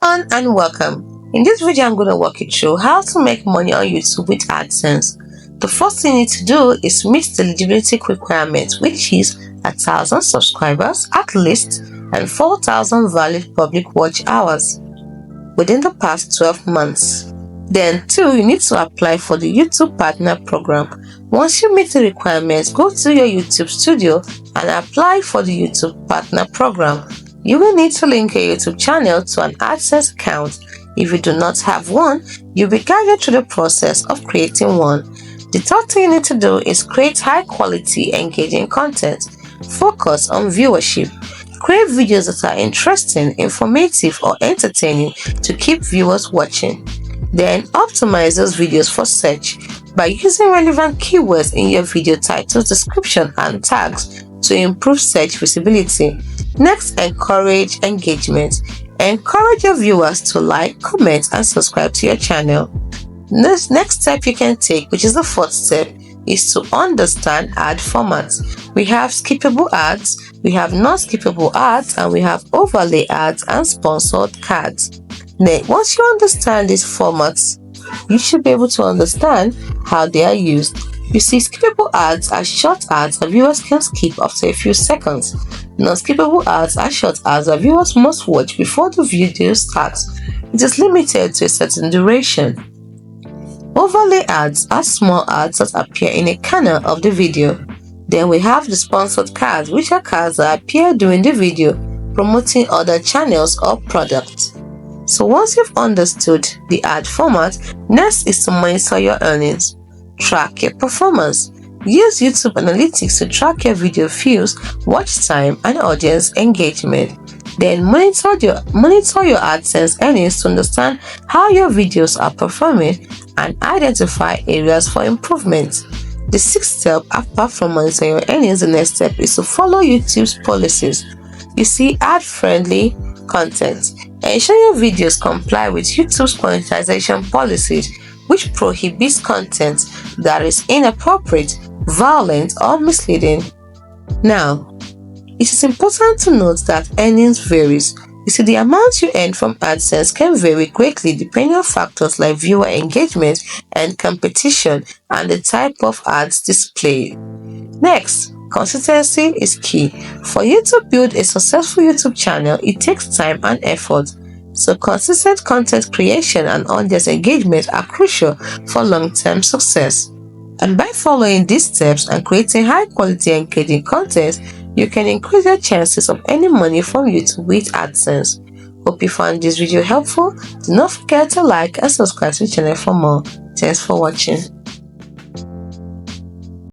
And welcome. In this video, I'm going to walk you through how to make money on YouTube with Adsense. The first thing you need to do is meet the eligibility requirement, which is 1,000 subscribers at least and 4,000 valid public watch hours within the past 12 months. Then 2, you need to apply for the YouTube Partner Program. Once you meet the requirements, go to your YouTube studio and apply for the YouTube Partner Program. You will need to link your YouTube channel to an Adsense account. If you do not have one, you'll be guided through the process of creating one. The third thing you need to do is create high-quality, engaging content. Focus on viewership. Create videos that are interesting, informative, or entertaining to keep viewers watching. Then optimize those videos for search by using relevant keywords in your video titles, description, and tags to improve search visibility. Next, encourage engagement. Encourage your viewers to like, comment, and subscribe to your channel. This next step you can take, which is the fourth step, is to understand ad formats. We have skippable ads, we have non-skippable ads, and we have overlay ads and sponsored cards. Then, once you understand these formats, you should be able to understand how they are used. You see, skippable ads are short ads that viewers can skip after a few seconds. Non-skippable ads are short ads that viewers must watch before the video starts. It is limited to a certain duration. Overlay ads are small ads that appear in a corner of the video. Then we have the sponsored cards, which are cards that appear during the video, promoting other channels or products. So once you've understood the ad format, next is to monitor your earnings. Track your performance. Use YouTube Analytics to track your video views, watch time, and audience engagement. Then monitor your AdSense earnings to understand how your videos are performing and identify areas for improvement. The sixth step, apart from monitoring your earnings, the next step is to follow YouTube's policies. You see, ad-friendly content. Ensure your videos comply with YouTube's monetization policies, which prohibits content that is inappropriate, violent, or misleading. Now, it is important to note that earnings varies. You see, the amount you earn from AdSense can vary greatly depending on factors like viewer engagement and competition and the type of ads displayed. Next, consistency is key. For you to build a successful YouTube channel, it takes time and effort. So consistent content creation and audience engagement are crucial for long-term success. And by following these steps and creating high-quality engaging content, you can increase your chances of earning money from YouTube with AdSense. Hope you found this video helpful. Do not forget to like and subscribe to the channel for more. Thanks for watching.